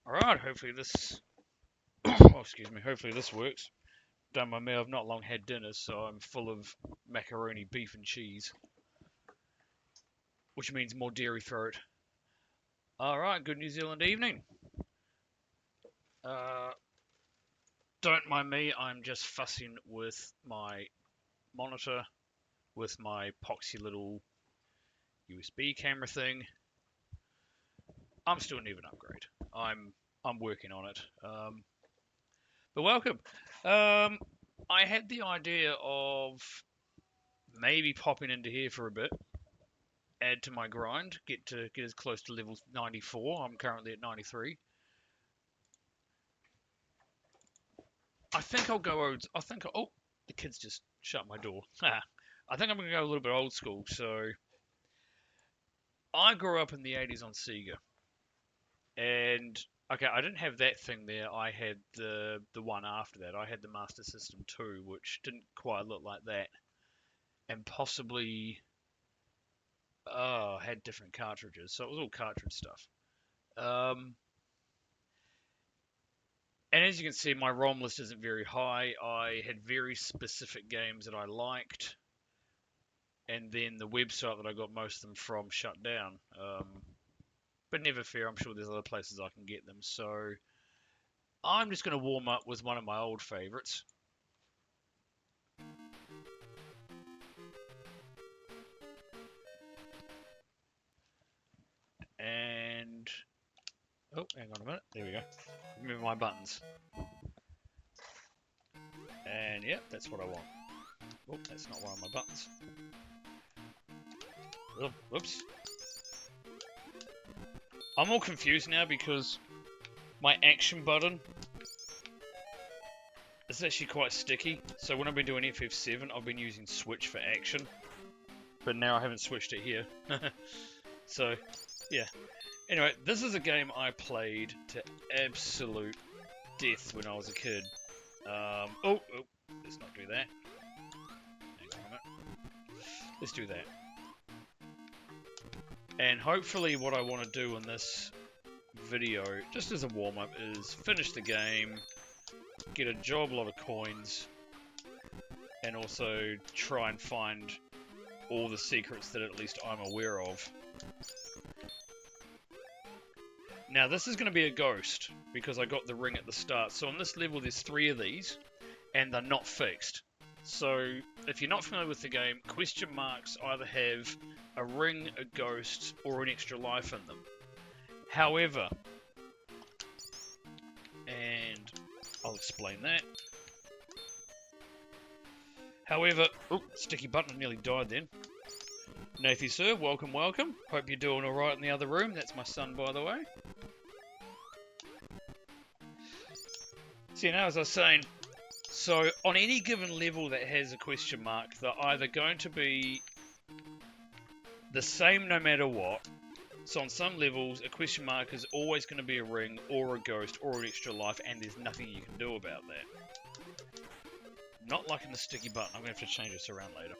Alright, hopefully this... oh, excuse me, hopefully this works. Don't mind me, I've not long had dinner, so I'm full of macaroni, beef and cheese. Which means more dairy for it. Alright, good New Zealand evening. Uh, don't mind me, I'm just fussing with my monitor, with my poxy little USB camera thing. I'm still need an upgrade. I'm working on it. But welcome. I had the idea of maybe popping into here for a bit, add to my grind, get as close to level 94. I'm currently at 93. I think I'll go. Oh, the kids just shut my door. I think I'm gonna go a little bit old school. So I grew up in the 80s on Sega, and okay, I didn't have that thing there. I had the one after that. I had the Master System 2, which didn't quite look like that, and possibly had different cartridges. So it was all cartridge stuff. Um, and as you can see, my ROM list isn't very high. I had very specific games that I liked, and then the website that I got most of them from shut down. But never fear, I'm sure there's other places I can get them. So I'm just going to warm up with one of my old favorites. And oh, hang on a minute. There we go. Remember my buttons. And yeah, that's what I want. Oh, that's not one of my buttons. Oh, whoops. I'm all confused now because my action button is actually quite sticky. So when I've been doing FF7, I've been using switch for action. But now I haven't switched it here. So, yeah. Anyway, this is a game I played to absolute death when I was a kid. Oh, let's not do that. Hang on a minute. Let's do that. And hopefully what I want to do in this video, just as a warm-up, is finish the game, get a job lot of coins, and also try and find all the secrets that at least I'm aware of. Now this is going to be a ghost, because I got the ring at the start. So on this level there's 3 of these, and they're not fixed. So if you're not familiar with the game, question marks either have a ring, a ghost, or an extra life in them. However, and I'll explain that. However, sticky button, nearly died then. Nathy sir, welcome, welcome. Hope you're doing alright in the other room. That's my son, by the way. So, as I was saying, so on any given level that has a question mark, they're either going to be the same no matter what. So on some levels, a question mark is always going to be a ring, or a ghost, or an extra life, and there's nothing you can do about that. Not liking the sticky button. I'm going to have to change this around later.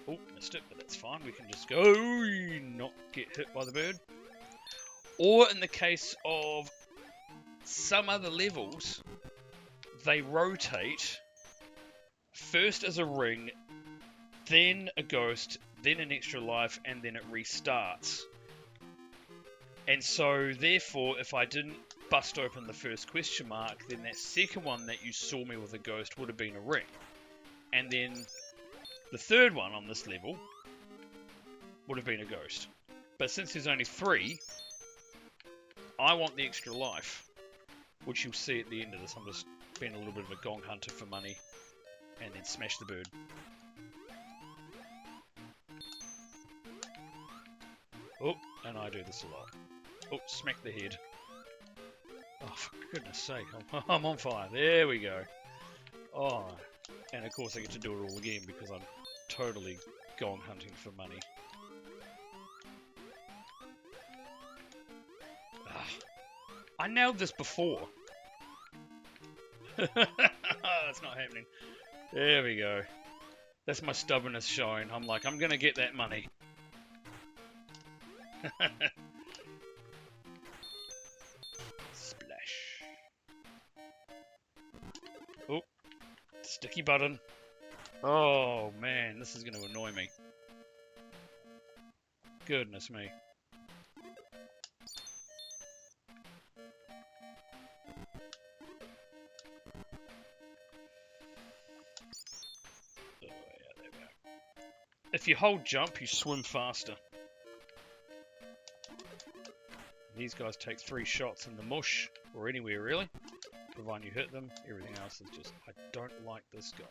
Oh, missed it, but that's fine. We can just go, not get hit by the bird. Or in the case of some other levels, they rotate first as a ring, then a ghost, then an extra life, and then it restarts. And so, therefore, if I didn't bust open the first question mark, then that second one that you saw me with a ghost would have been a ring. And then the third one on this level would have been a ghost. But since there's only 3, I want the extra life, which you'll see at the end of this. I'm just being a little bit of a gong hunter for money, and then smash the bird. Oh, and I do this a lot. Oh, smack the head. Oh, for goodness sake, I'm on fire. There we go. Oh, and of course I get to do it all again because I'm totally gong hunting for money. I nailed this before. That's not happening. There we go. That's my stubbornness showing. I'm like, I'm gonna get that money. Sticky button. Oh man, this is going to annoy me. Goodness me. Oh, yeah, there we go. If you hold jump, you swim faster. These guys take 3 shots in the mush, or anywhere really, providing you hit them. Everything else is just, I don't like this guy.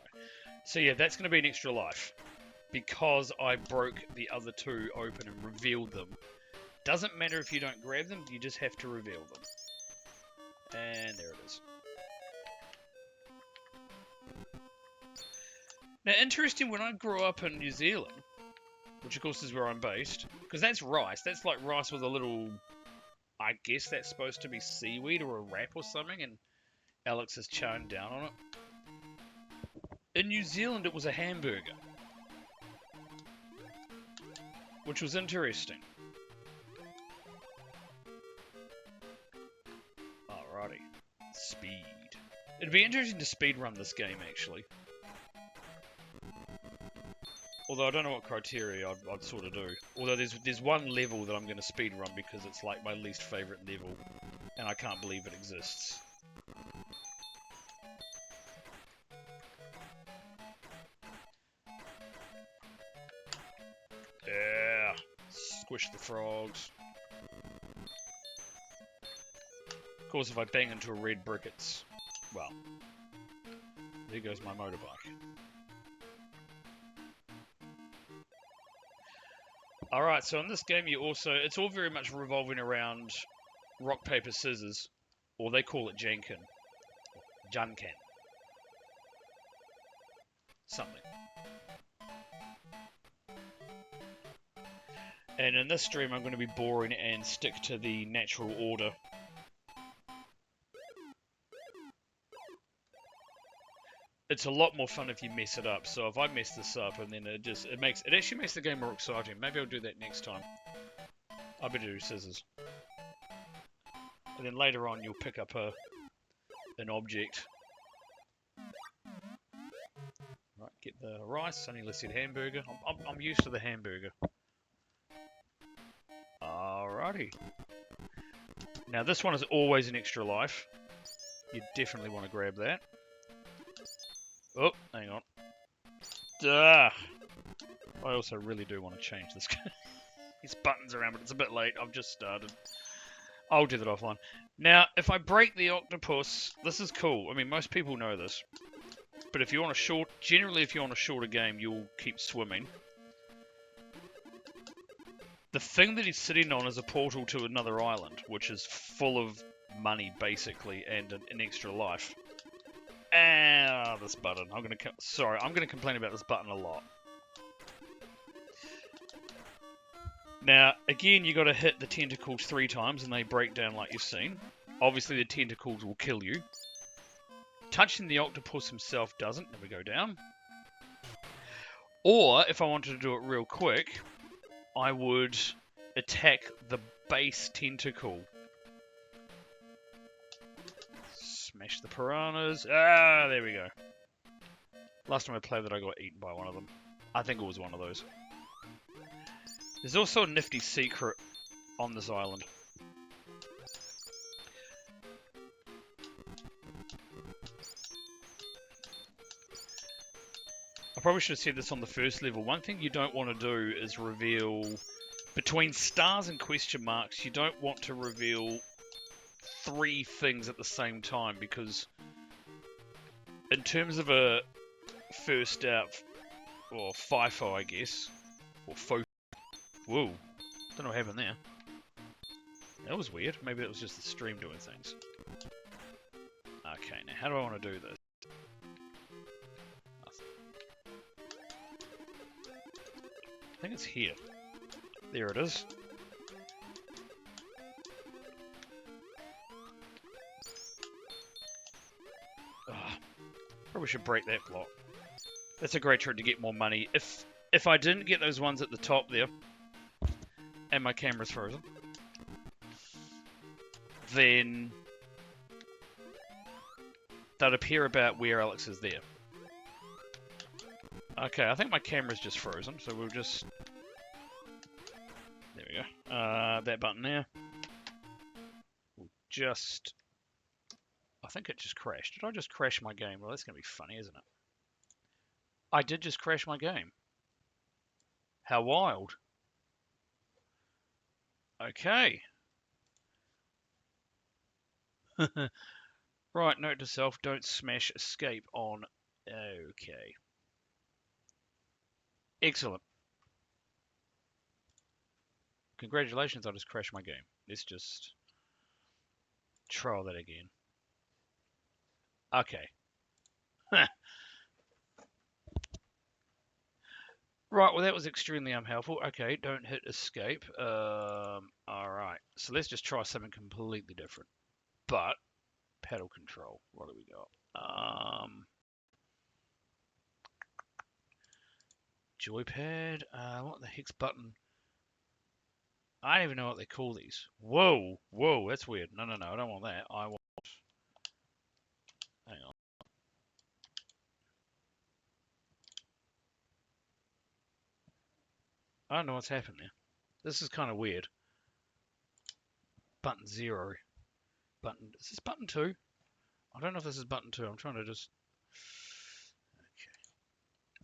So yeah, that's going to be an extra life, because I broke the other 2 open and revealed them. Doesn't matter if you don't grab them, you just have to reveal them. And there it is. Now, interesting, when I grew up in New Zealand, which of course is where I'm based, because that's rice. That's like rice with a little, I guess that's supposed to be seaweed or a wrap or something, and Alex has chowing down on it. In New Zealand, it was a hamburger, which was interesting. Alrighty. Speed. It'd be interesting to speed run this game, actually. Although I don't know what criteria I'd sort of do. Although there's one level that I'm going to speed run because it's like my least favourite level, and I can't believe it exists. Yeah, squish the frogs. Of course, if I bang into a red brick, it's, well, there goes my motorbike. Alright, so in this game you also, it's all very much revolving around rock, paper, scissors, or they call it janken. Junkan. Something. And in this stream I'm going to be boring and stick to the natural order. It's a lot more fun if you mess it up. So if I mess this up and then it actually makes the game more exciting. Maybe I'll do that next time. I better do scissors. And then later on you'll pick up an object. Right, get the rice. Only listed hamburger. I'm used to the hamburger. Alrighty. Now this one is always an extra life. You definitely want to grab that. Oh, hang on. Duh. I also really do want to change this. These buttons around, but it's a bit late. I've just started. I'll do that offline. Now, if I break the octopus, this is cool. I mean, most people know this. But if you're on a short, generally if you're on a shorter game, you'll keep swimming. The thing that he's sitting on is a portal to another island, which is full of money, basically, and an extra life. Ah, this button. I'm gonna complain about this button a lot. Now, again, you got to hit the tentacles 3 times, and they break down like you've seen. Obviously, the tentacles will kill you. Touching the octopus himself doesn't. Then we go down. Or, if I wanted to do it real quick, I would attack the base tentacle. Smash the piranhas. Ah, there we go. Last time I played that, I got eaten by one of them. I think it was one of those. There's also a nifty secret on this island. I probably should have said this on the first level. One thing you don't want to do is reveal, between stars and question marks, you don't want to reveal 3 things at the same time, because in terms of a first out, or FIFO I guess, or FOFO, whoa, don't know what happened there. That was weird. Maybe it was just the stream doing things. Okay, now how do I want to do this? I think it's here. There it is. Probably should break that block. That's a great trick to get more money. If I didn't get those ones at the top there, and my camera's frozen, then they'd appear about where Alex is there. Okay, I think my camera's just frozen, so we'll just... There we go. That button there. We'll just... I think it just crashed. Did I just crash my game? Well, that's going to be funny, isn't it? I did just crash my game. How wild. Okay. Right, note to self, don't smash escape on. Okay. Excellent. Congratulations, I just crashed my game. Let's just trial that again. Okay. Right, well that was extremely unhelpful. Okay, don't hit escape. Alright, so let's just try something completely different. But, paddle control, what do we got? Joypad, what the heck's button? I don't even know what they call these. Whoa, whoa, that's weird. No, I don't want that. I want... Hang on. I don't know what's happened there. This is kind of weird. Button 0. Button... Is this button 2? I don't know if this is button 2. I'm trying to just... Okay.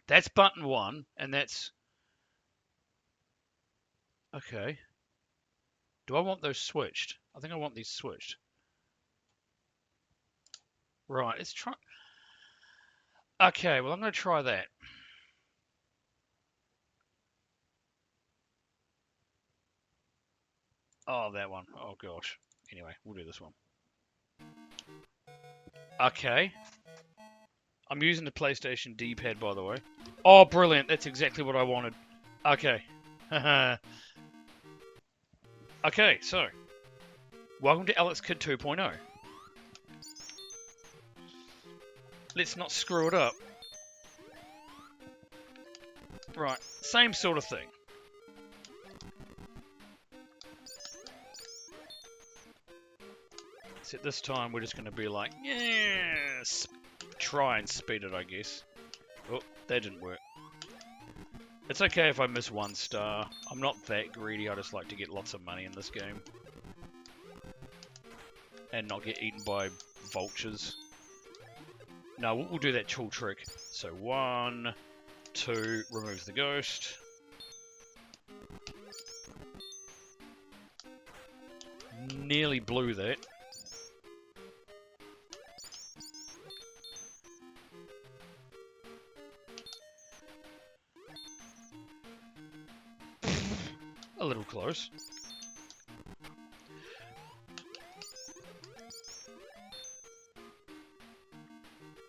That's button 1, and that's... Okay. Do I want those switched? I think I want these switched. Right, let's try... Okay, well I'm going to try that. Oh, that one. Oh, gosh. Anyway, we'll do this one. Okay. I'm using the PlayStation D-pad, by the way. Oh, brilliant. That's exactly what I wanted. Okay. Okay, so. Welcome to Alex Kid 2.0. Let's not screw it up. Right, same sort of thing. Except this time we're just going to be like, yes! Try and speed it, I guess. Oh, that didn't work. It's okay if I miss 1 star. I'm not that greedy, I just like to get lots of money in this game. And not get eaten by vultures. No, we'll do that tool trick. So 1, 2, removes the ghost. Nearly blew that. A little close.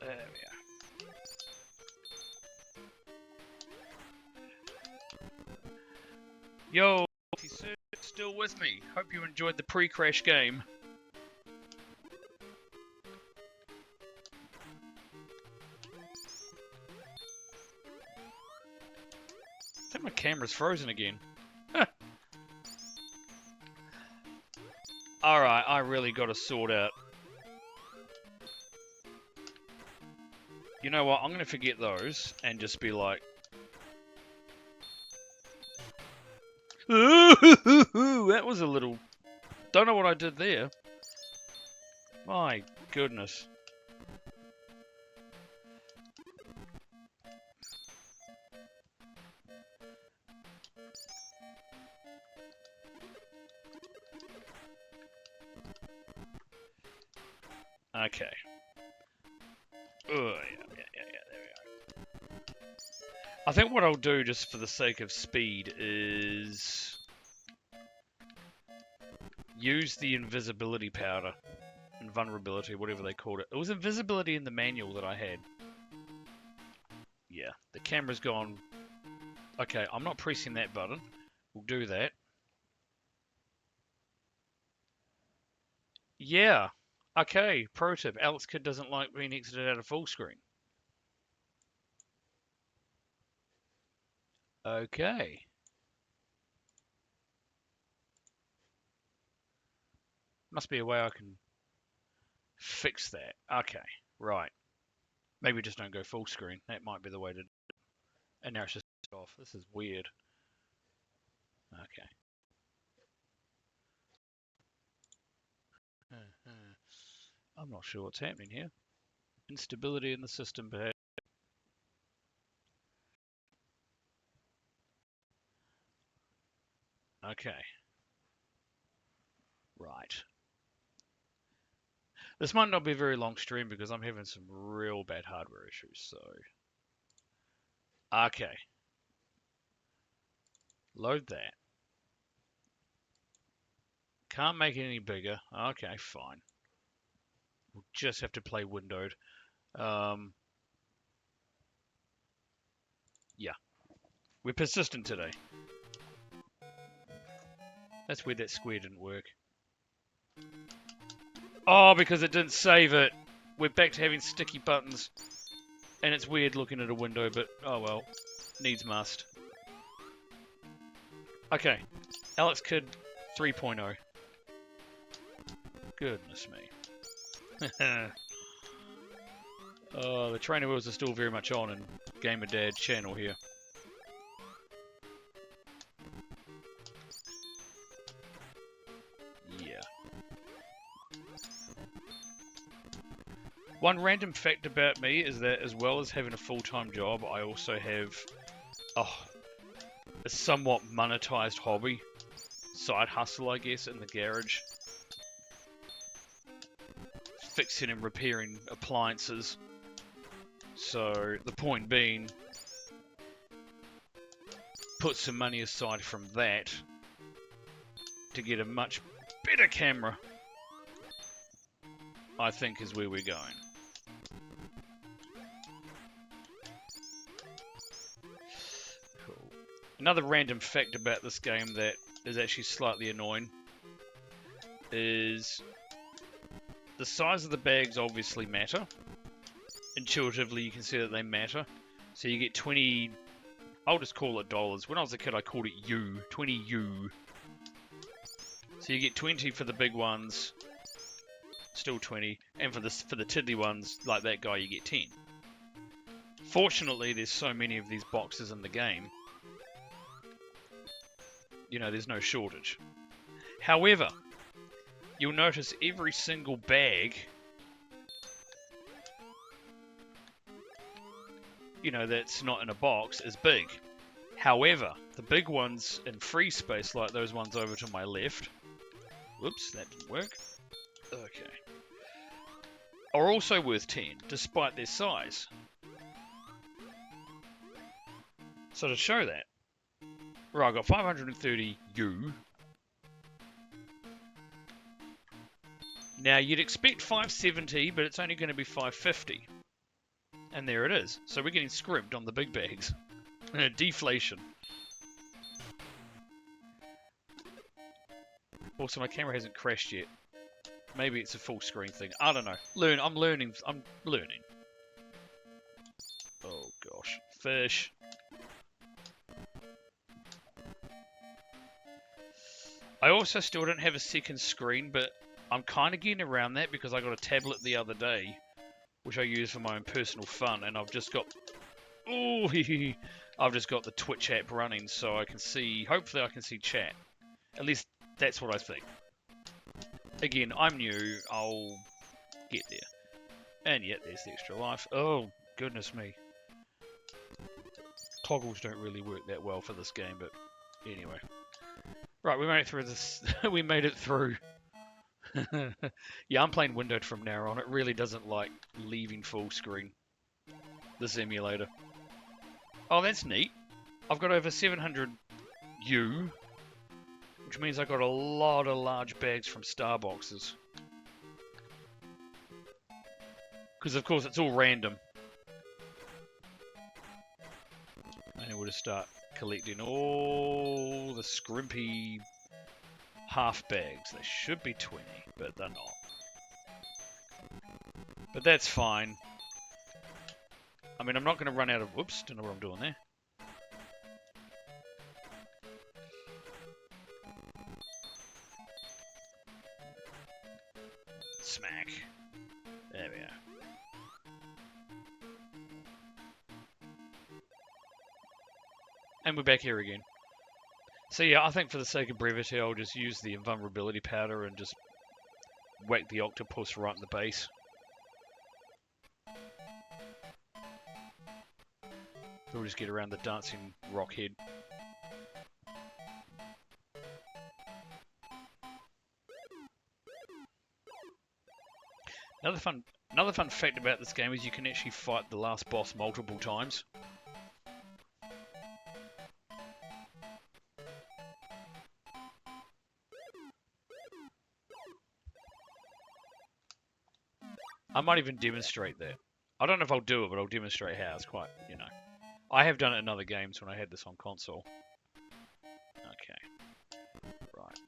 There we are. Yo, if you're still with me, hope you enjoyed the pre-crash game. I think my camera's frozen again. Alright, I really got to sort out. You know what, I'm going to forget those and just be like... That was a little... Don't know what I did there. My goodness. Okay. Oh, yeah, there we go. I think what I'll do, just for the sake of speed, is use the invisibility powder. Invulnerability, whatever they called it. It was invisibility in the manual that I had. Yeah, the camera's gone. Okay, I'm not pressing that button. We'll do that. Yeah. Okay, pro tip. Alex Kid doesn't like being exited out of full screen. Okay. Must be a way I can fix that. Okay, right. Maybe just don't go full screen. That might be the way to do it. And now it's just off. This is weird. Okay. I'm not sure what's happening here. Instability in the system, perhaps. Okay. Right. This might not be a very long stream because I'm having some real bad hardware issues, so... Okay. Load that. Can't make it any bigger. Okay, fine. We'll just have to play windowed. Yeah. We're persistent today. That's weird that square didn't work. Oh, because it didn't save it. We're back to having sticky buttons. And it's weird looking at a window, but oh well. Needs must. Okay. Alex Kidd 3.0. Goodness me. Oh, the trainer wheels are still very much on in Gamer Dad channel here. Yeah. One random fact about me is that as well as having a full-time job, I also have a somewhat monetized hobby. Side hustle, I guess, in the garage. Fixing and repairing appliances. So, the point being, put some money aside from that to get a much better camera, I think is where we're going. Cool. Another random fact about this game that is actually slightly annoying is the size of the bags obviously matter. Intuitively, you can see that they matter. So you get 20, I'll just call it dollars. When I was a kid, I called it U, 20 U. So you get 20 for the big ones, still 20, and for the tiddly ones, like that guy, you get 10. Fortunately, there's so many of these boxes in the game, you know, there's no shortage. However, you'll notice every single bag, you know, that's not in a box is big. However, the big ones in free space, like those ones over to my left, whoops, that didn't work. Okay. Are also worth 10, despite their size. So to show that, right, I've got 530 U. Now, you'd expect 570, but it's only going to be 550. And there it is. So we're getting scrimped on the big bags. Deflation. Also, my camera hasn't crashed yet. Maybe it's a full screen thing. I don't know. I'm learning. Oh, gosh. Fish. I also still don't have a second screen, but I'm kind of getting around that because I got a tablet the other day, which I use for my own personal fun, and I've just got... Ooh, I've just got the Twitch app running, so I can see... Hopefully I can see chat. At least that's what I think. Again, I'm new. I'll get there. And yet, there's the extra life. Oh, goodness me. Toggles don't really work that well for this game, but anyway. Right, we made it through this. We made it through. Yeah, I'm playing windowed from now on. It really doesn't like leaving full screen. This emulator. Oh, that's neat. I've got over 700 U, which means I've got a lot of large bags from Starboxes. Because, of course, it's all random. And then we'll just start collecting all the scrimpy half bags. They should be 20, but they're not. But that's fine. I mean, I'm not going to run out of... Whoops, don't know what I'm doing there. Smack. There we are. And we're back here again. So yeah, I think for the sake of brevity, I'll just use the invulnerability powder and just whack the octopus right in the base. We'll just get around the dancing rock head. Another fun fact about this game is you can actually fight the last boss multiple times. I might even demonstrate that. I don't know if I'll do it, but I'll demonstrate how. It's quite, you know. I have done it in other games when I had this on console. Okay. Right.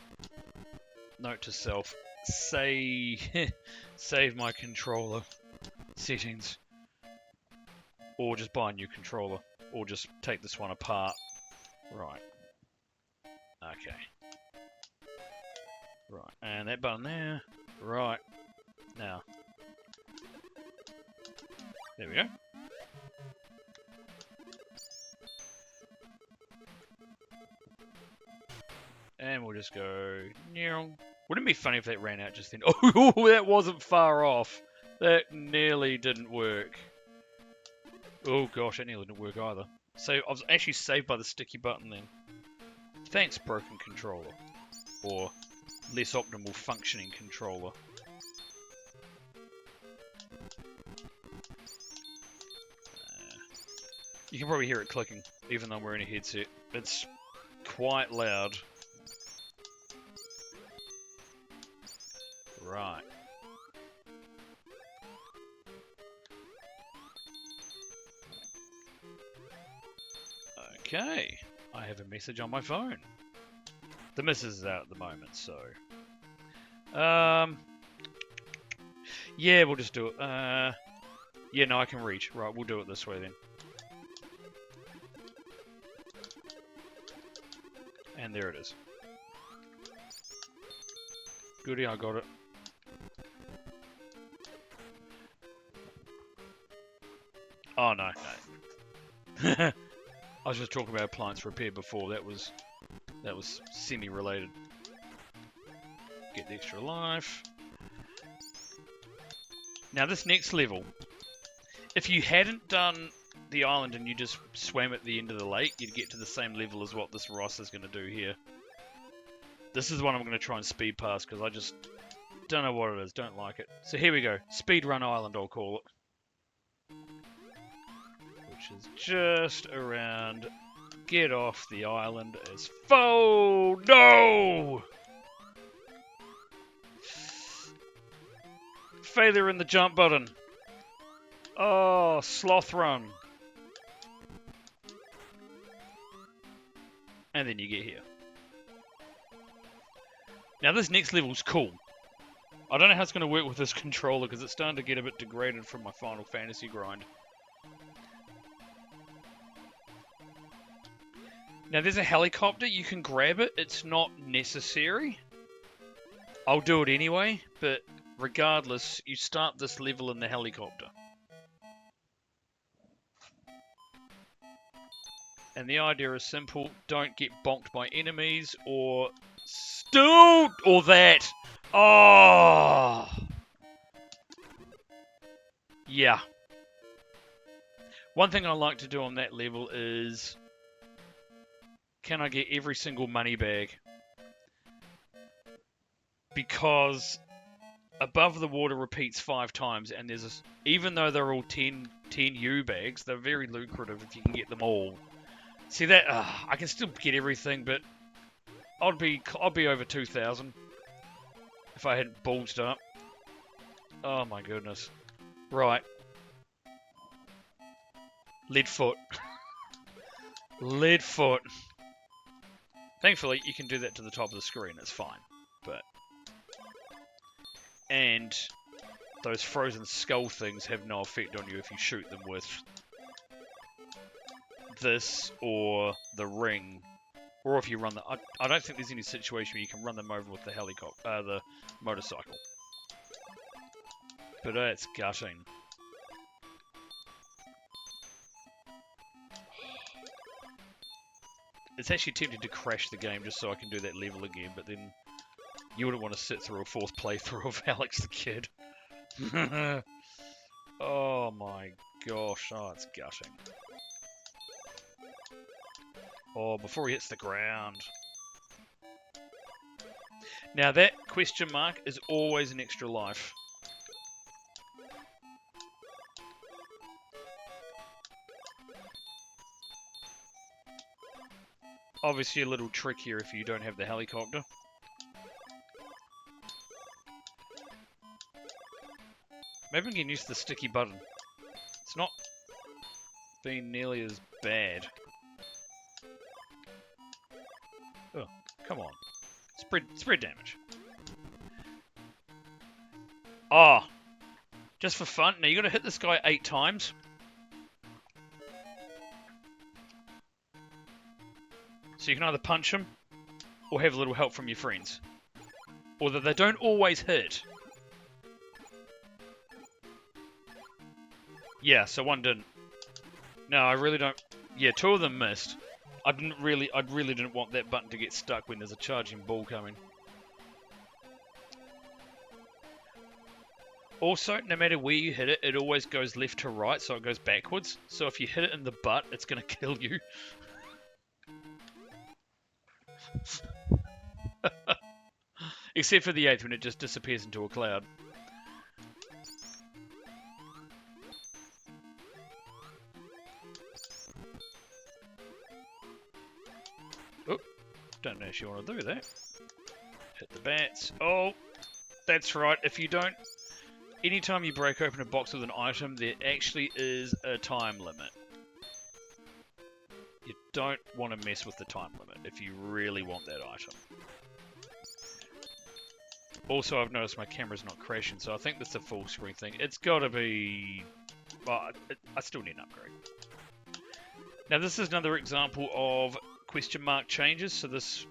Note to self. Save my controller settings. Or just buy a new controller. Or just take this one apart. Right. Okay. Right. And that button there. Right. Now. There we go. And we'll just go... Wouldn't it be funny if that ran out just then? Oh, that wasn't far off. That nearly didn't work. Oh gosh, that nearly didn't work either. So I was actually saved by the sticky button then. Thanks, broken controller. Or less optimal functioning controller. You can probably hear it clicking, even though I'm wearing a headset. It's quite loud. Right. Okay. I have a message on my phone. The missus is out at the moment, so... Yeah, we'll just do it. Yeah, no, I can reach. Right, we'll do it this way then. And there it is. Goody, I got it. Oh, no, no. I was just talking about appliance repair before. That was semi-related. Get the extra life. Now this next level, if you hadn't done the island and you just swam at the end of the lake, you'd get to the same level as what this Ross is going to do here. This is one I'm going to try and speed past because I just don't know what it is, don't like it. So here we go, Speedrun Island I'll call it. Which is just around, get off the island as foe, no! Failure in the jump button. Oh, sloth run. And then you get here. Now this next level's cool. I don't know how it's going to work with this controller because it's starting to get a bit degraded from my Final Fantasy grind. Now there's a helicopter, you can grab it, it's not necessary. I'll do it anyway, but regardless, you start this level in the helicopter. And the idea is simple, don't get bonked by enemies or or that. Oh! Yeah. One thing I like to do on that level is, can I get every single money bag? Because above the water repeats 5 times, and there's this, even though they're all 10 U bags, they're very lucrative if you can get them all. See that? I can still get everything, but I'd be over 2,000 if I hadn't bulged up. Oh my goodness! Right, lead foot, lead foot. Thankfully, you can do that to the top of the screen. It's fine, but and those frozen skull things have no effect on you if you shoot them with this or the ring, or if you run the... I don't think there's any situation where you can run them over with the helicopter, the motorcycle. But it's gutting. it's actually tempting to crash the game just so I can do that level again, but then you wouldn't want to sit through a 4th playthrough of Alex the Kid. Oh my gosh, oh, it's gutting. Oh, before he hits the ground. Now that question mark is always an extra life. Obviously a little trickier if you don't have the helicopter. Maybe I'm getting used to the sticky button. It's not been nearly as bad. Oh, come on. Spread damage. Ah, oh, just for fun. Now you got to hit this guy 8 times. So you can either punch him or have a little help from your friends. Although they don't always hit. Yeah, so one didn't. No, I really don't. Yeah, 2 of them missed. I really didn't want that button to get stuck when there's a charging ball coming. Also, no matter where you hit it, it always goes left to right, so it goes backwards. So if you hit it in the butt, it's going to kill you. Except for the 8th, when it just disappears into a cloud. Oh, don't actually want to do that. Hit the bats. Oh, that's right. If you don't... Anytime you break open a box with an item, there actually is a time limit. You don't want to mess with the time limit if you really want that item. Also, I've noticed my camera's not crashing, so I think that's a full screen thing. It's got to be... Well, I still need an upgrade. Now, this is another example of question mark changes. So this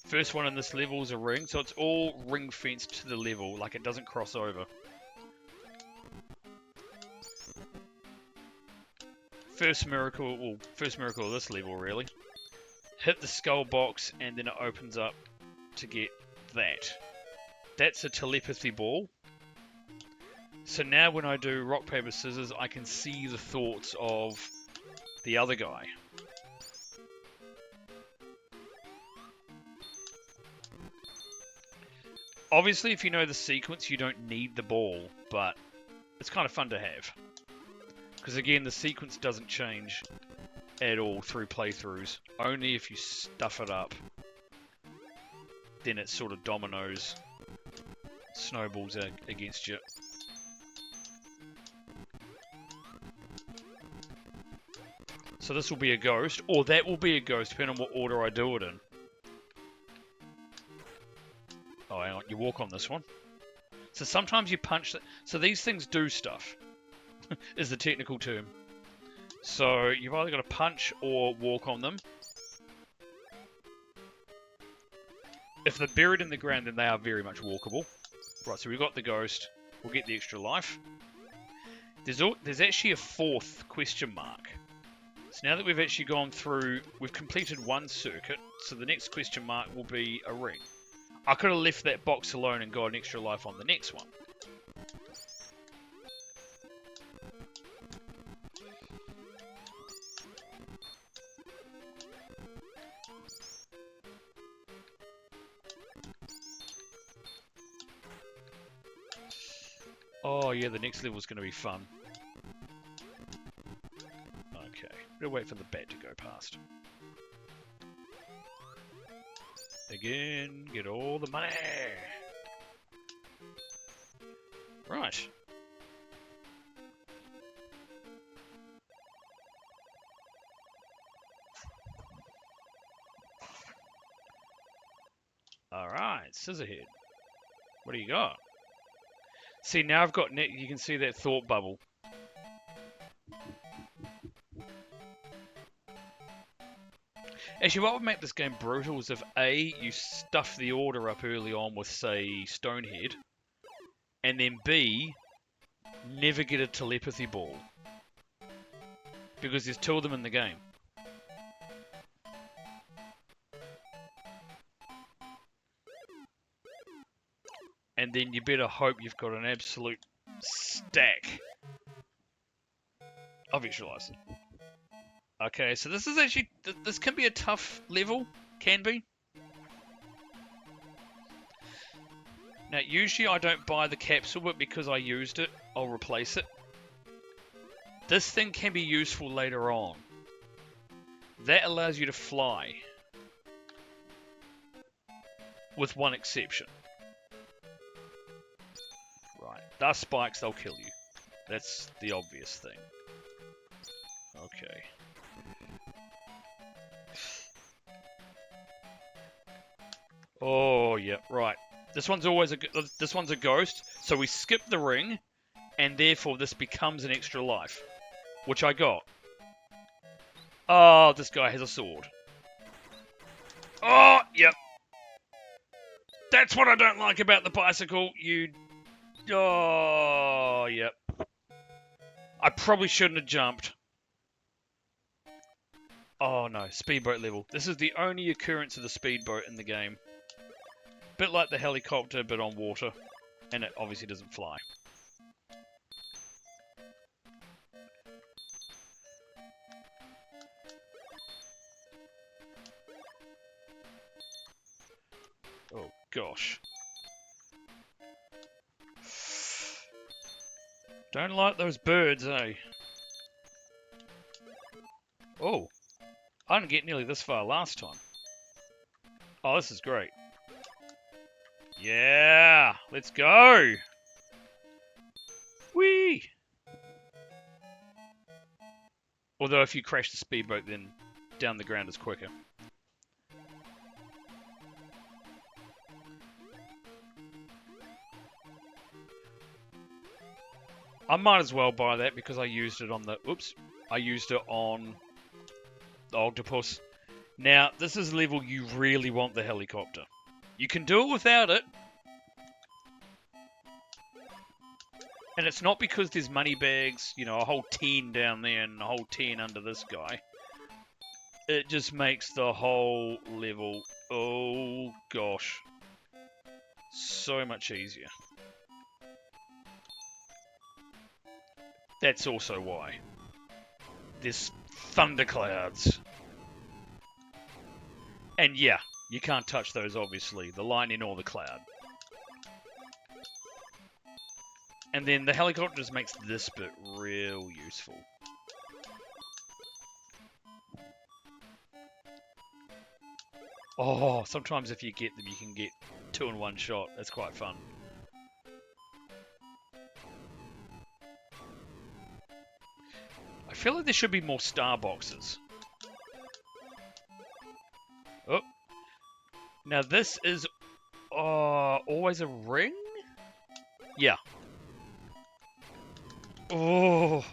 first one in this level is a ring, so it's all ring-fenced to the level, like it doesn't cross over. First miracle of this level, really. Hit the skull box, and then it opens up to get that. That's a telepathy ball. So now when I do rock, paper, scissors, I can see the thoughts of the other guy. Obviously, if you know the sequence, you don't need the ball, but it's kind of fun to have. Because again, the sequence doesn't change at all through playthroughs. Only if you stuff it up, then it sort of dominoes, snowballs against you. So this will be a ghost, or that will be a ghost, depending on what order I do it in. Oh, hang on, you walk on this one. So sometimes you punch... So these things do stuff, is the technical term. So you've either got to punch or walk on them. If they're buried in the ground, then they are very much walkable. Right, so we've got the ghost. We'll get the extra life. There's actually a 4th question mark. So now that we've actually gone through, we've completed one circuit, so the next question mark will be a ring. I could have left that box alone and got an extra life on the next one. Oh yeah, the next level is going to be fun. Okay, we'll wait for the bat to go past. Again, get all the money! Right. Alright, Scissorhead. What do you got? See, now I've got... You can see that thought bubble. Actually, what would make this game brutal is if A, you stuff the order up early on with, say, Stonehead, and then B, never get a telepathy ball. Because there's 2 of them in the game. then you better hope you've got an absolute stack of visualizer. Okay, so this is actually, this can be a tough level, can be. Now, usually I don't buy the capsule, but because I used it, I'll replace it. This thing can be useful later on. That allows you to fly. With one exception. Right, dust spikes, they'll kill you. That's the obvious thing. Okay. Oh, yeah, right. This one's a ghost, so we skip the ring, and therefore this becomes an extra life, which I got. Oh, this guy has a sword. Oh, yep. That's what I don't like about the bicycle. Oh, yep. I probably shouldn't have jumped. Oh no, speedboat level. This is the only occurrence of the speedboat in the game. Bit like the helicopter, but on water. And it obviously doesn't fly. Oh gosh. Don't like those birds, eh? Oh. I didn't get nearly this far last time. Oh, this is great. Yeah! Let's go! Whee! Although if you crash the speedboat, then down the ground is quicker. I might as well buy that because I used it on the... Oops. I used it on the octopus. Now, this is a level you really want the helicopter. You can do it without it. And it's not because there's money bags, you know, a whole 10 down there and a whole 10 under this guy. It just makes the whole level, oh gosh, so much easier. That's also why. There's thunderclouds. And yeah, you can't touch those obviously, the lightning or the cloud. And then the helicopter just makes this bit real useful. Oh, sometimes if you get them, you can get 2 in one shot. That's quite fun. I feel like there should be more star boxes. Oh. Now this is always a ring? Yeah. Oh.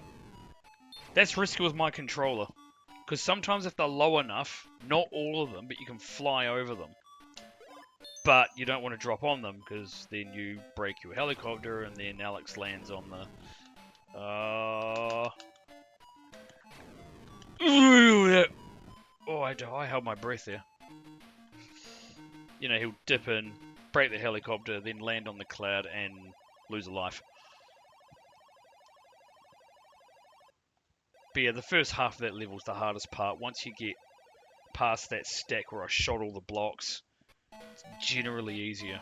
That's risky with my controller. Because sometimes if they're low enough, not all of them, but you can fly over them. But you don't want to drop on them, because then you break your helicopter, and then Alex lands on the... Oh, I held my breath there. You know, he'll dip in, break the helicopter, then land on the cloud, and lose a life. But yeah, the first half of that level is the hardest part. Once you get past that stack where I shot all the blocks, it's generally easier.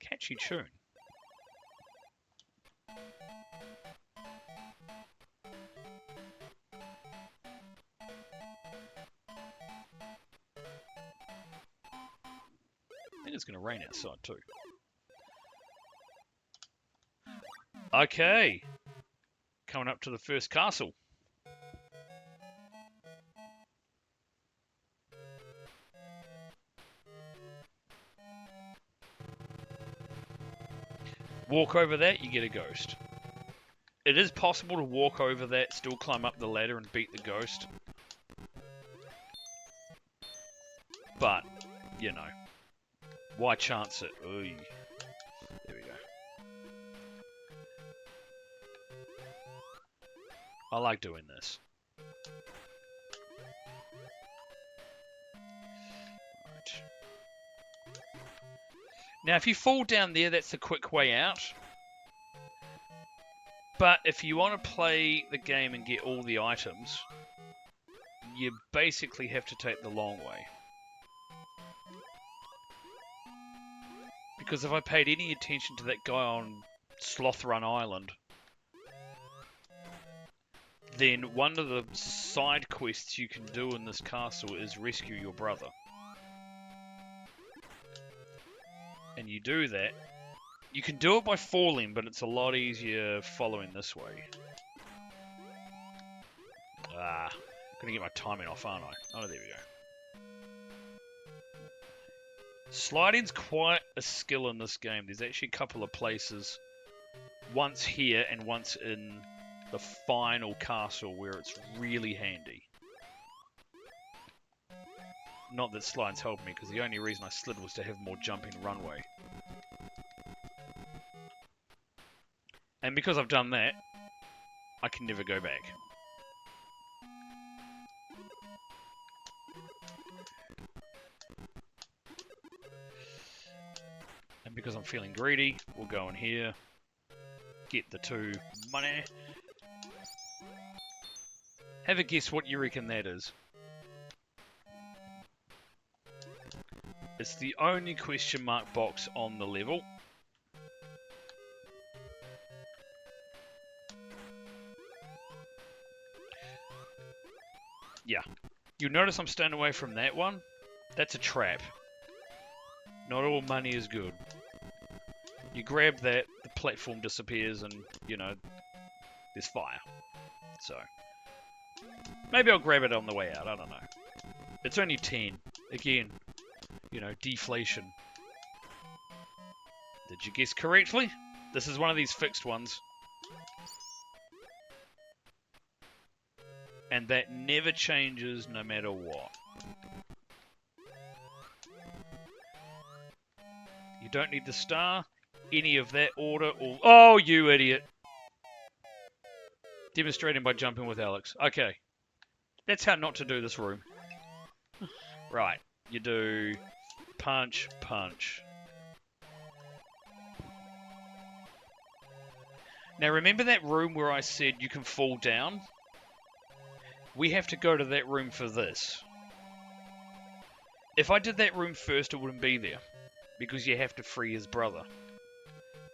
Catchy tune. I think it's going to rain outside too. Okay. Coming up to the first castle. Walk over that, you get a ghost. It is possible to walk over that, still climb up the ladder and beat the ghost. But, you know, why chance it? Oy. There we go. I like doing this. Now, if you fall down there, that's the quick way out. But if you want to play the game and get all the items, you basically have to take the long way. Because if I paid any attention to that guy on Sloth Run Island, then one of the side quests you can do in this castle is rescue your brother. And you do that. You can do it by falling, but it's a lot easier following this way. Ah, gonna get my timing off, aren't I? Oh, there we go. Sliding's quite a skill in this game. There's actually a couple of places, once here and once in the final castle, where it's really handy. Not that slides helped me, because the only reason I slid was to have more jumping runway. And because I've done that, I can never go back. And because I'm feeling greedy, we'll go in here, get the 2 money. Have a guess what you reckon that is. It's the only question mark box on the level. Yeah. You'll notice I'm staying away from that one. That's a trap. Not all money is good. You grab that, the platform disappears, and, you know, there's fire. So, maybe I'll grab it on the way out, I don't know. It's only 10. Again, you know, deflation. Did you guess correctly? This is one of these fixed ones. And that never changes no matter what. You don't need the star, any of that order, or... Oh, you idiot! Demonstrating by jumping with Alex. Okay. That's how not to do this room. Right. You do... punch, punch. Now remember that room where I said you can fall down? We have to go to that room for this. If I did that room first, it wouldn't be there. Because you have to free his brother.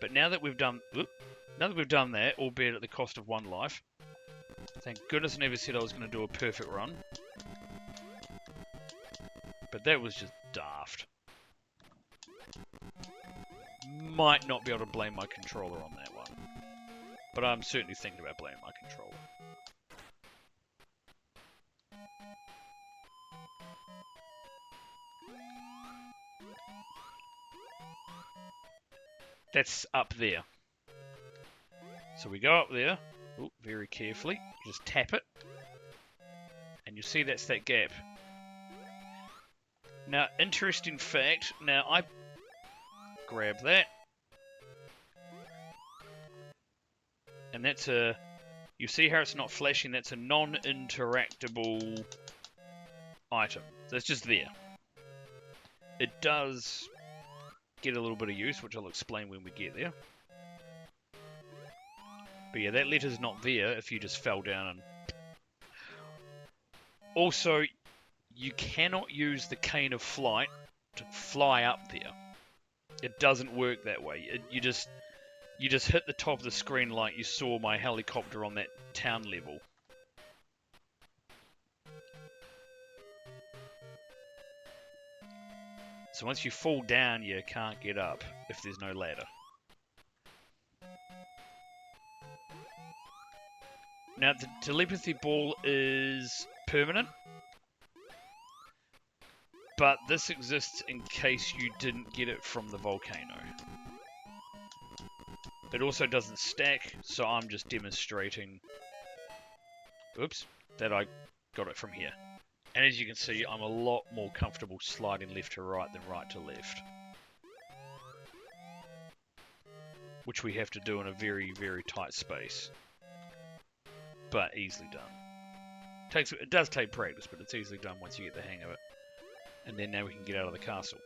But now that we've done... that, albeit at the cost of 1 life. Thank goodness I never said I was going to do a perfect run. But that was just daft. Might not be able to blame my controller on that one. But I'm certainly thinking about blaming my controller. That's up there. So we go up there, ooh, very carefully, just tap it, and you see that's that gap. Now, interesting fact, now I grab that, and that's a, you see how it's not flashing, that's a non-interactable item. So it's just there. It does get a little bit of use, which I'll explain when we get there. But yeah, that letter's not there if you just fell down and... Also, you cannot use the cane of flight to fly up there. It doesn't work that way. You just hit the top of the screen like you saw my helicopter on that town level. So once you fall down, you can't get up if there's no ladder. Now, the telepathy ball is permanent, but this exists in case you didn't get it from the volcano. It also doesn't stack, so I'm just demonstrating, oops, that I got it from here. And as you can see, I'm a lot more comfortable sliding left to right than right to left. Which we have to do in a very, very tight space. But easily done. It does take practice, but it's easily done once you get the hang of it. And then now we can get out of the castle.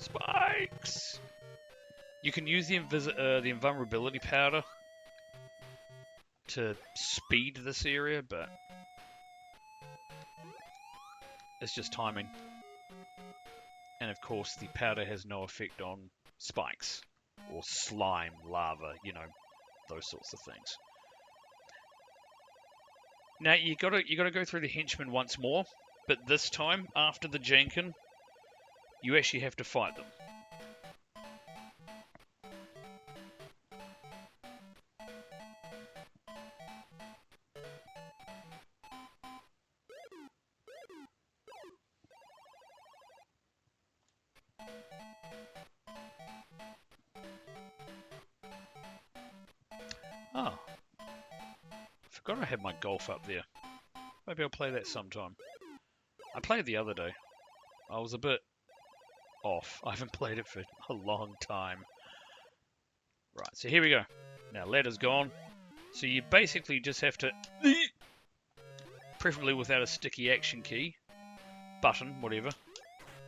Spikes! You can use the invulnerability powder to speed this area, but it's just timing. And of course, the powder has no effect on spikes or slime, lava, you know, those sorts of things. Now you gotta go through the henchmen once more, but this time after the Jenkin, you actually have to fight them. Oh, forgot I had my golf up there. Maybe I'll play that sometime. I played the other day. I was a bit off. I haven't played it for a long time. Right, so here we go. Now, ladder's gone. So you basically just have to, preferably without a sticky action key, button, whatever,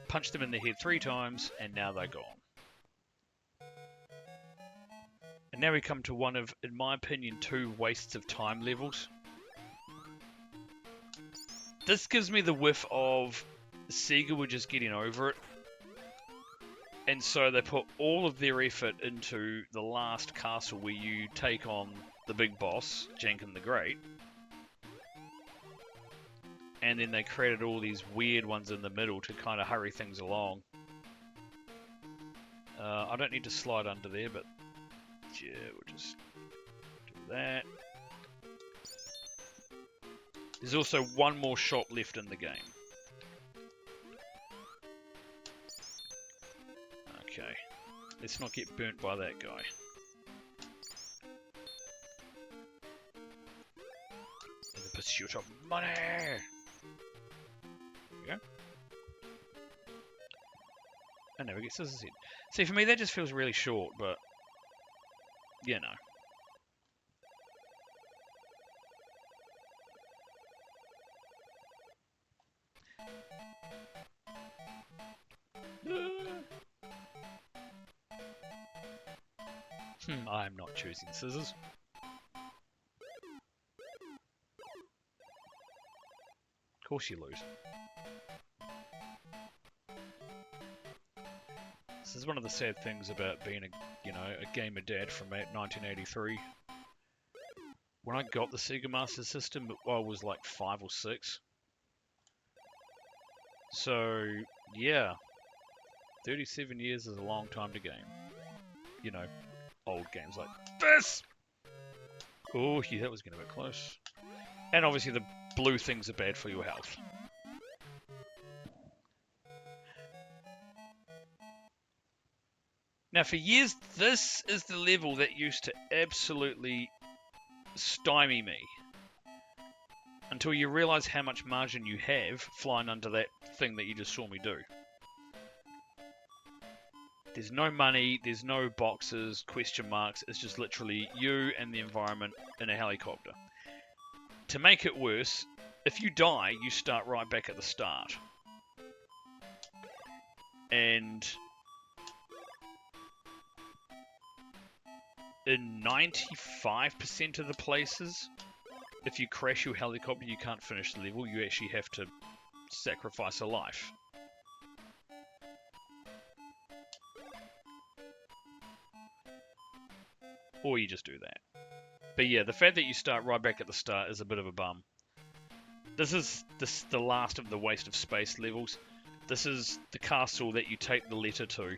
punch them in the head 3 times, and now they're gone. And now we come to one of, in my opinion, 2 wastes of time levels. This gives me the whiff of Sega were just getting over it. And so they put all of their effort into the last castle where you take on the big boss, Jenkin the Great. And then they created all these weird ones in the middle to kind of hurry things along. I don't need to slide under there, but yeah, we'll just do that. There's also one more shop left in the game. Okay, let's not get burnt by that guy. In the pursuit of money! There we go. And now we get Scissors Head. See, for me that just feels really short, but you know. I'm not choosing scissors. Of course you lose. This is one of the sad things about being a gamer dad from 1983. When I got the Sega Master System, I was like 5 or 6. So, yeah. 37 years is a long time to game. You know, old games like this! Oh, yeah, that was getting a bit close. And obviously the blue things are bad for your health. Now for years, this is the level that used to absolutely stymie me. Until you realise how much margin you have flying under that thing that you just saw me do. There's no money, there's no boxes, question marks, it's just literally you and the environment in a helicopter. To make it worse, if you die, you start right back at the start. And in 95% of the places, if you crash your helicopter, you can't finish the level, you actually have to sacrifice a life. Or you just do that. But yeah, the fact that you start right back at the start is a bit of a bum. This is the last of the waste of space levels. This is the castle that you take the letter to.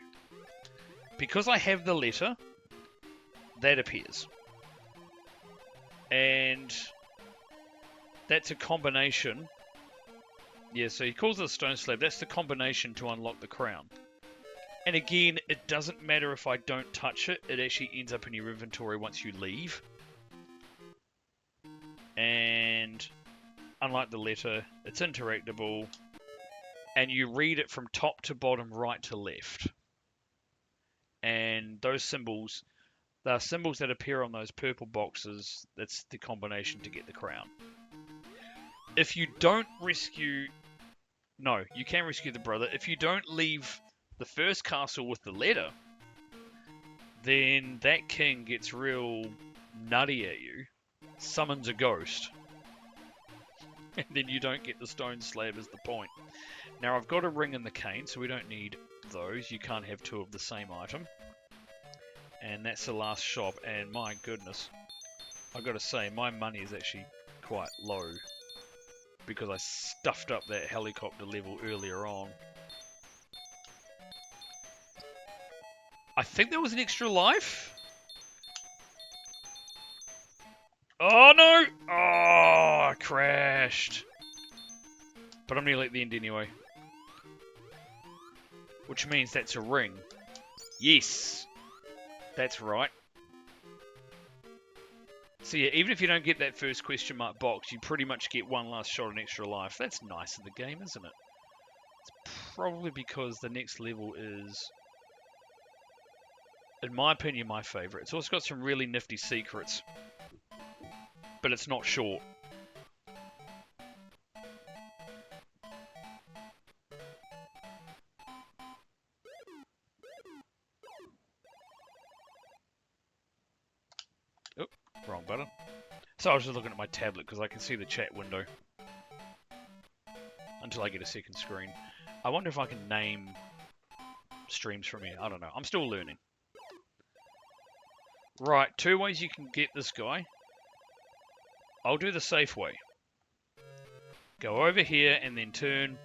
Because I have the letter, that appears. And that's a combination. Yeah, so he calls it a stone slab. That's the combination to unlock the crown. And again, it doesn't matter if I don't touch it. It actually ends up in your inventory once you leave. And unlike the letter, it's interactable. And you read it from top to bottom, right to left. And those symbols, they are symbols that appear on those purple boxes. That's the combination to get the crown. If you don't rescue... No, you can rescue the brother. If you don't leave the first castle with the letter, then that king gets real nutty at you, summons a ghost, and then you don't get the stone slab is the point. Now I've got a ring and the cane, so we don't need those. You can't have two of the same item. And that's the last shop, and my goodness, I've got to say, my money is actually quite low because I stuffed up that helicopter level earlier on. I think there was an extra life? Oh no! Oh, I crashed. But I'm nearly at the end anyway. Which means that's a ring. Yes! That's right. So yeah, even if you don't get that first question mark box, you pretty much get one last shot and extra life. That's nice in the game, isn't it? It's probably because the next level is, in my opinion, my favourite. It's also got some really nifty secrets. But it's not short. Oh, wrong button. So I was just looking at my tablet because I can see the chat window. Until I get a second screen. I wonder if I can name streams from here. I don't know. I'm still learning. Right, two ways you can get this guy. I'll do the safe way. Go over here and then turn.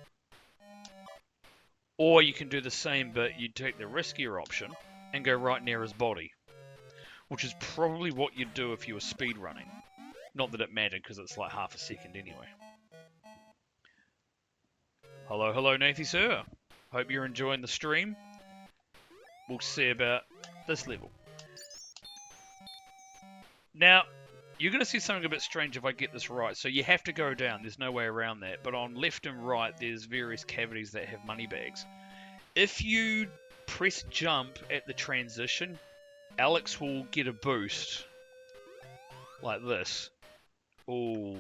Or you can do the same, but you take the riskier option and go right near his body. Which is probably what you'd do if you were speedrunning. Not that it mattered, because it's like half a second anyway. Hello, hello, Nathy sir. Hope you're enjoying the stream. We'll see about this level. Now, you're going to see something a bit strange if I get this right. So you have to go down. There's no way around that. But on left and right, there's various cavities that have money bags. If you press jump at the transition, Alex will get a boost. Like this. Oh,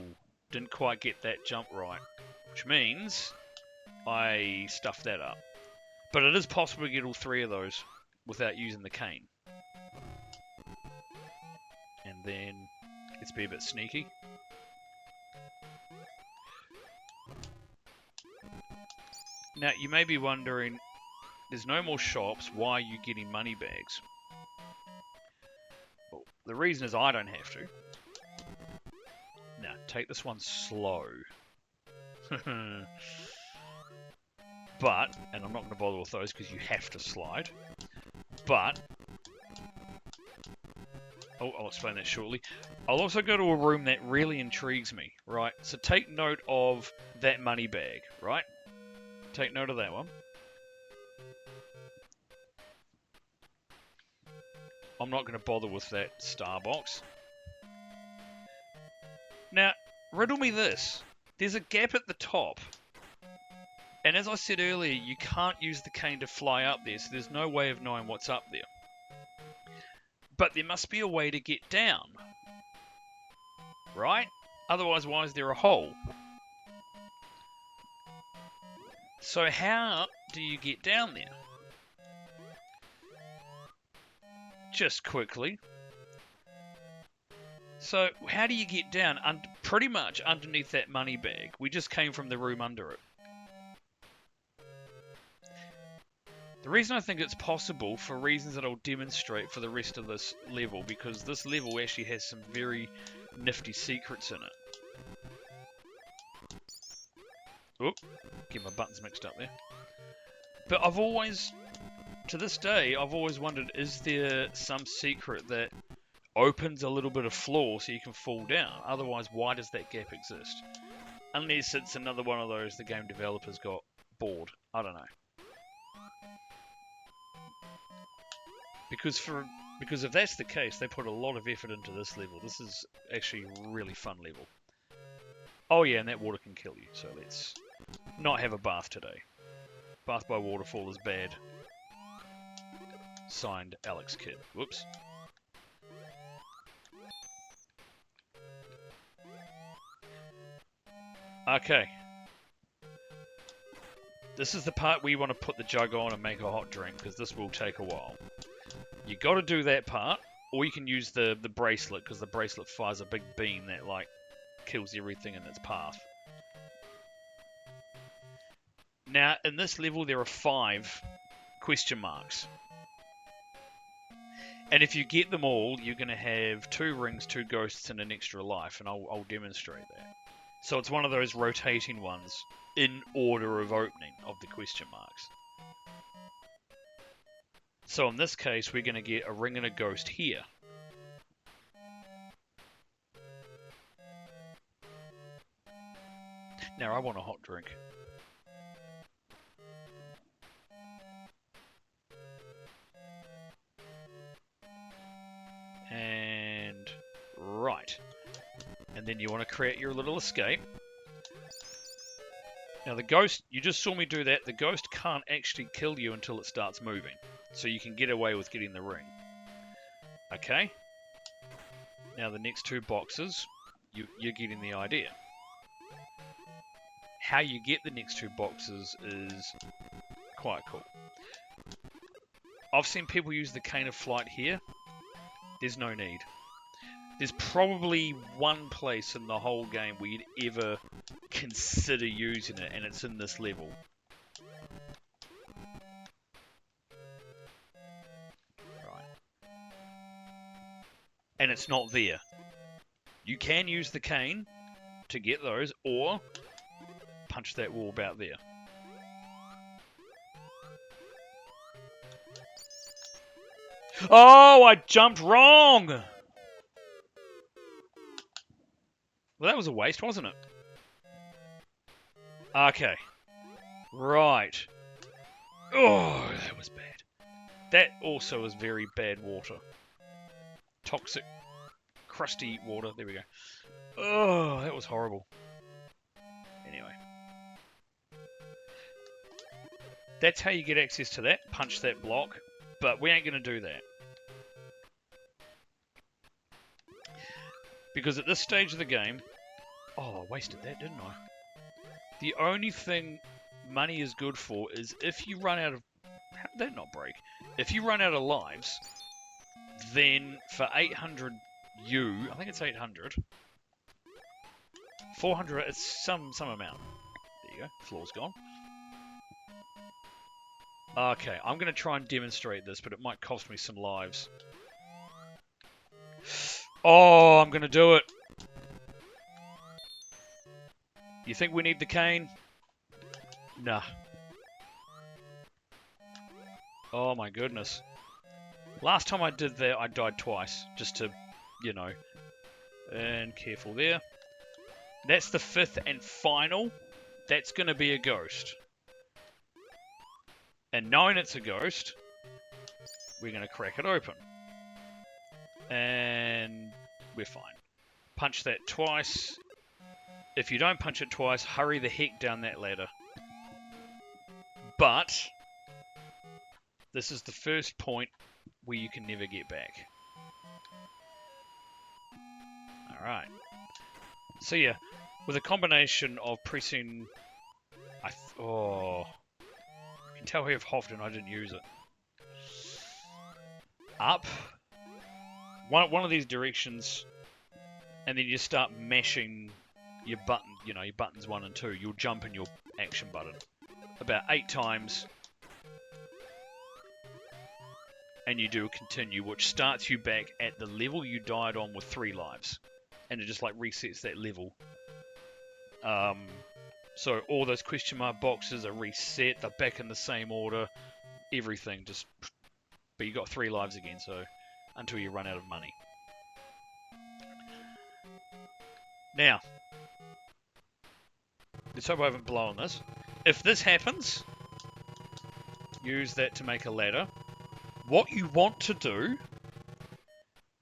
didn't quite get that jump right. Which means I stuffed that up. But it is possible to get all three of those without using the cane. And then let's be a bit sneaky. Now, you may be wondering, there's no more shops, why are you getting money bags? Well, the reason is I don't have to. Now, take this one slow. But, and I'm not going to bother with those because you have to slide. But, oh, I'll explain that shortly. I'll also go to a room that really intrigues me, right? So take note of that money bag, right? Take note of that one. I'm not going to bother with that star box. Now, riddle me this. There's a gap at the top. And as I said earlier, you can't use the cane to fly up there, so there's no way of knowing what's up there. But there must be a way to get down. Right? Otherwise, why is there a hole? So how do you get down there? Just quickly. So how do you get down? Pretty much underneath that money bag. We just came from the room under it. The reason I think it's possible, for reasons that I'll demonstrate for the rest of this level, because this level actually has some very nifty secrets in it. Oop, get my buttons mixed up there. But I've always, to this day, I've always wondered, is there some secret that opens a little bit of floor so you can fall down? Otherwise, why does that gap exist? Unless it's another one of those the game developers got bored. I don't know. Because if that's the case, they put a lot of effort into this level. This is actually a really fun level. Oh yeah, and that water can kill you, so let's not have a bath today. Bath by waterfall is bad. Signed, Alex Kidd. Whoops. Okay. This is the part where you want to put the jug on and make a hot drink, because this will take a while. You got to do that part, or you can use the bracelet, because the bracelet fires a big beam that like kills everything in its path. Now, in this level, there are 5 question marks. And if you get them all, you're going to have 2 rings, 2 ghosts, and an extra life, and I'll demonstrate that. So it's one of those rotating ones in order of opening of the question marks. So in this case, we're going to get a ring and a ghost here. Now I want a hot drink. And right. And then you want to create your little escape. Now the ghost, you just saw me do that. The ghost can't actually kill you until it starts moving. So you can get away with getting the ring. Okay? Now the next 2 boxes, you're getting the idea. How you get the next 2 boxes is quite cool. I've seen people use the cane of flight here. There's no need. There's probably one place in the whole game where you'd ever consider using it, and it's in this level. Right. And it's not there. You can use the cane to get those, or punch that wall about there. Oh, I jumped wrong! Well, that was a waste, wasn't it? Okay. Right. Oh, that was bad. That also was very bad water. Toxic, crusty water. There we go. Oh, that was horrible. Anyway. That's how you get access to that. Punch that block. But we ain't going to do that. Because at this stage of the game... Oh, I wasted that, didn't I? The only thing money is good for is if you run out of... How did that not break? If you run out of lives, then for 800 I think it's 800. 400, it's some amount. There you go, floor's gone. Okay, I'm going to try and demonstrate this, but it might cost me some lives. Oh, I'm going to do it. You think we need the cane? Nah. Oh my goodness. Last time I did that, I died twice. Just to, you know. And careful there. That's the 5th and final. That's going to be a ghost. And knowing it's a ghost, we're going to crack it open. And we're fine. Punch that twice. If you don't punch it twice, hurry the heck down that ladder. But this is the first point where you can never get back. Alright. So yeah, with a combination of pressing... Oh... You can tell how often I didn't use it. Up. One of these directions, and then you start mashing your button, you know, your buttons 1 and 2. You'll jump in your action button about 8 times, and you do a continue, which starts you back at the level you died on with 3 lives, and it just like resets that level. So all those question mark boxes are reset. They're back in the same order. Everything just, but you got 3 lives again. So until you run out of money. Now, let's hope I haven't blown this. If this happens, use that to make a ladder. What you want to do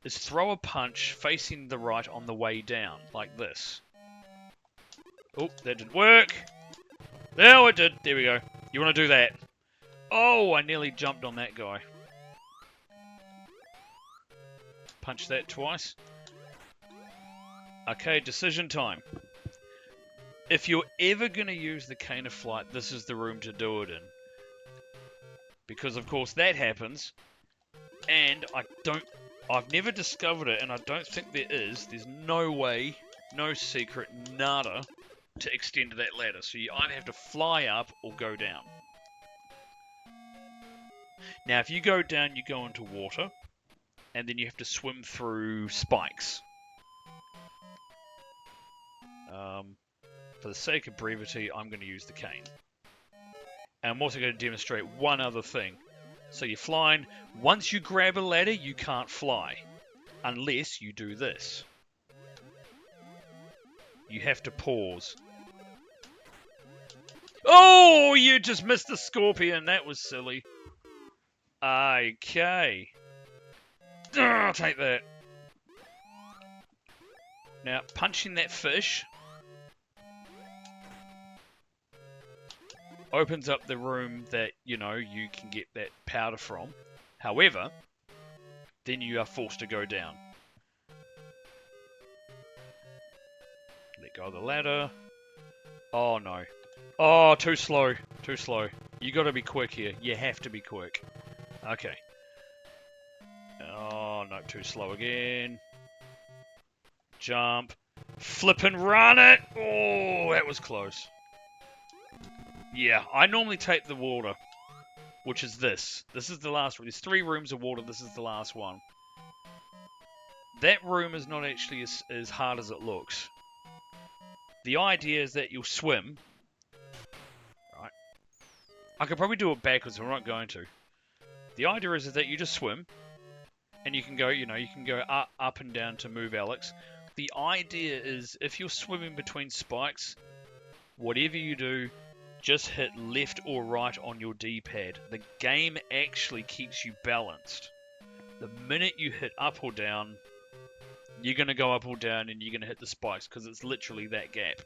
is throw a punch facing the right on the way down, like this. Oh, that didn't work. No, it did. There we go. You want to do that. Oh, I nearly jumped on that guy. Punch that twice. Okay, decision time. if you're ever going to use the cane of flight, this is the room to do it in. Because, of course, that happens. And I've never discovered it, and I don't think there is. There's no way, no secret, nada, to extend that ladder. So you either have to fly up or go down. Now, if you go down, you go into water, and then you have to swim through spikes. For the sake of brevity, I'm going to use the cane. And I'm also going to demonstrate one other thing. So you're flying. Once you grab a ladder, you can't fly. Unless you do this. You have to pause. Oh, you just missed the scorpion. That was silly. Okay. I'll take that. Now, punching that fish opens up the room that, you know, you can get that powder from. However, then you are forced to go down. Let go of the ladder. Oh, no. Oh, too slow. Too slow. You got to be quick here. You have to be quick. Okay. Oh, no. Too slow again. Jump. Flip and run it. Oh, that was close. Yeah, I normally take the water, which is this. This is the last room. There's 3 rooms of water. This is the last one. That room is not actually as hard as it looks. The idea is that you'll swim. Right. I could probably do it backwards, but I'm not going to. The idea is that you just swim, and you can go, you can go up and down to move Alex. The idea is if you're swimming between spikes, whatever you do, just hit left or right on your D-pad. The game actually keeps you balanced. The minute you hit up or down, you're going to go up or down and you're going to hit the spikes because it's literally that gap.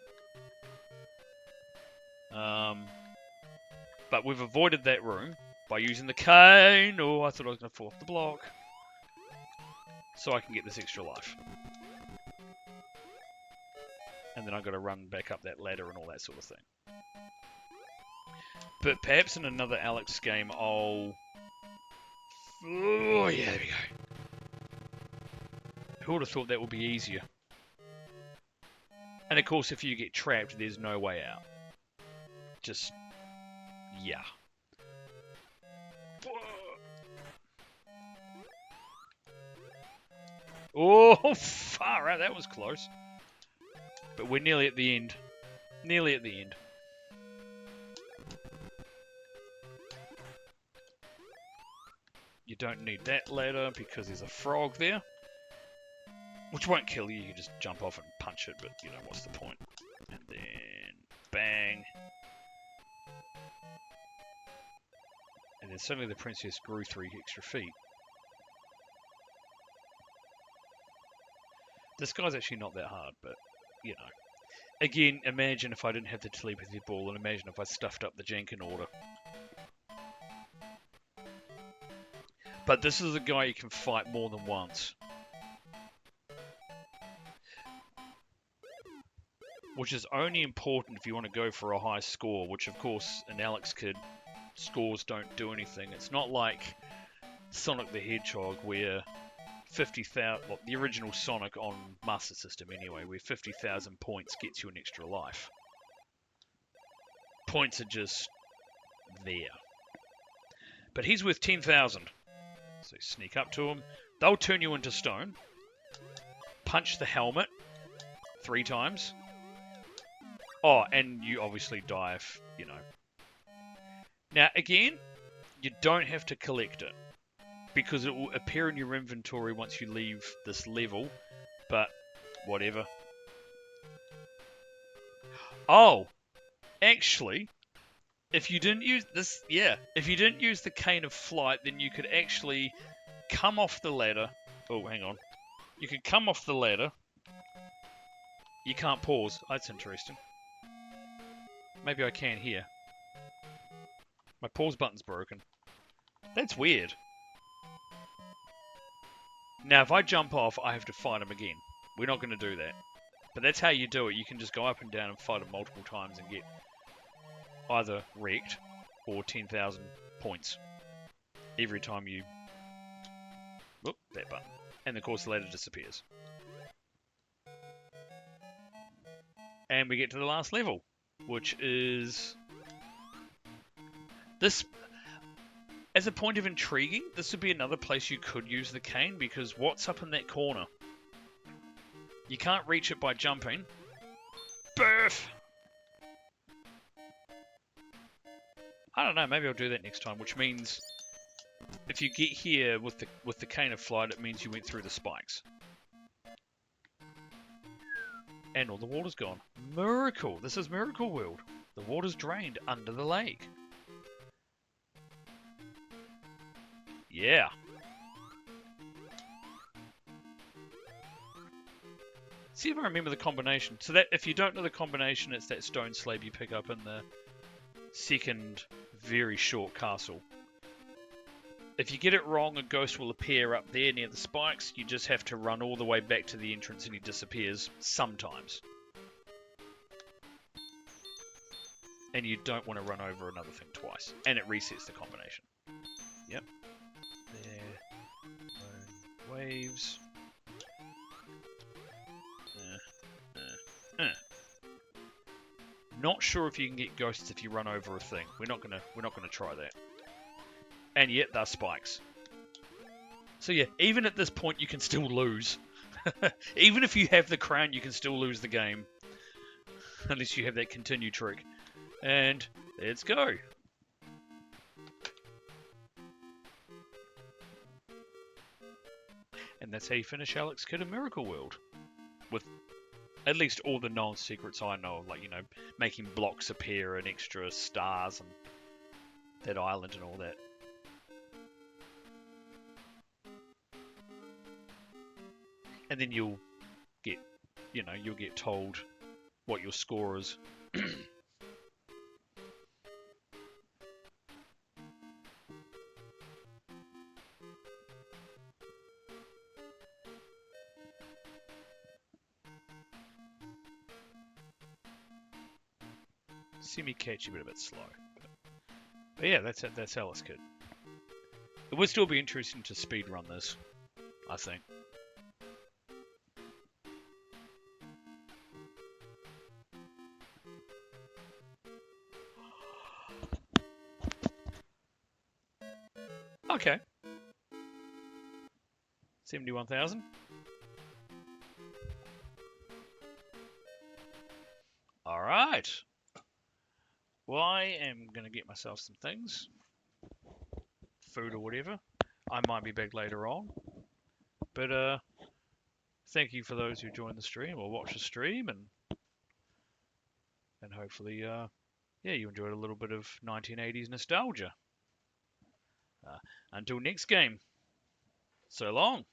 But we've avoided that room by using the cane. Oh, I thought I was going to fall off the block. So I can get this extra life. And then I've got to run back up that ladder and all that sort of thing. But perhaps in another Alex game, I'll... Oh, yeah, there we go. Who would have thought that would be easier? And of course, if you get trapped, there's no way out. Just... yeah. Oh, far out. That was close. But we're nearly at the end. Nearly at the end. You don't need that ladder because there's a frog there. Which won't kill you, you can just jump off and punch it, but you know, what's the point? And then, bang. And then suddenly the princess grew 3 extra feet. This guy's actually not that hard, but, you know. Again, imagine if I didn't have the telepathy ball, and imagine if I stuffed up the Jenkin order. But this is a guy you can fight more than once. Which is only important if you want to go for a high score, which of course, in Alex Kidd, scores don't do anything. It's not like Sonic the Hedgehog, where 50,000, well, the original Sonic on Master System anyway, where 50,000 points gets you an extra life. Points are just there. But he's worth 10,000. So sneak up to him. They'll turn you into stone. Punch the helmet 3 times. Oh, and you obviously die if, you know. Now, again, you don't have to collect it, because it will appear in your inventory once you leave this level, but whatever. Oh, actually, if you didn't use this, if you didn't use the cane of flight, then you could actually come off the ladder. Oh, hang on. You could come off the ladder. You can't pause. That's interesting. Maybe I can here. My pause button's broken. That's weird. Now, if I jump off, I have to fight him again. We're not going to do that. But that's how you do it. You can just go up and down and fight it multiple times and get either wrecked or 10,000 points every time you... Whoop, that button. And of course the ladder disappears. And we get to the last level, which is... This, as a point of intriguing, this would be another place you could use the cane, because what's up in that corner? You can't reach it by jumping. Birth! I don't know, maybe I'll do that next time, which means if you get here with the cane of flight, it means you went through the spikes. And all the water's gone. Miracle! This is Miracle World. The water's drained under the lake. Yeah. See if I remember the combination. So that if you don't know the combination, it's that stone slab you pick up in the second very short castle. If you get it wrong, a ghost will appear up there near the spikes. You just have to run all the way back to the entrance and he disappears sometimes. And you don't want to run over another thing twice. And it resets the combination. Yep. There. Waves. Not sure if you can get ghosts if you run over a thing. We're not gonna try that. And yet they're spikes. So yeah, even at this point you can still lose. Even if you have the crown, you can still lose the game. Unless you have that continue trick. And let's go. And that's how you finish Alex Kidd in Miracle World. With at least all the known secrets I know, like, you know, making blocks appear and extra stars and that island and all that. And then you'll get, you know, you'll get told what your score is. Semi-catchy, but a bit slow. But yeah, that's Alice Kid. It would still be interesting to speedrun this, I think. Okay. 71,000. Alright. Well, I am going to get myself some things. Food or whatever. I might be back later on. But, thank you for those who joined the stream or watched the stream. And hopefully, yeah, you enjoyed a little bit of 1980s nostalgia. Until next game. So long.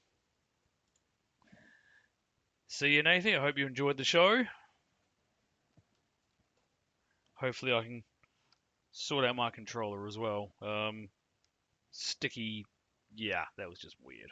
See you, Nathan. I hope you enjoyed the show. Hopefully I can sort out my controller as well. Sticky, yeah, that was just weird.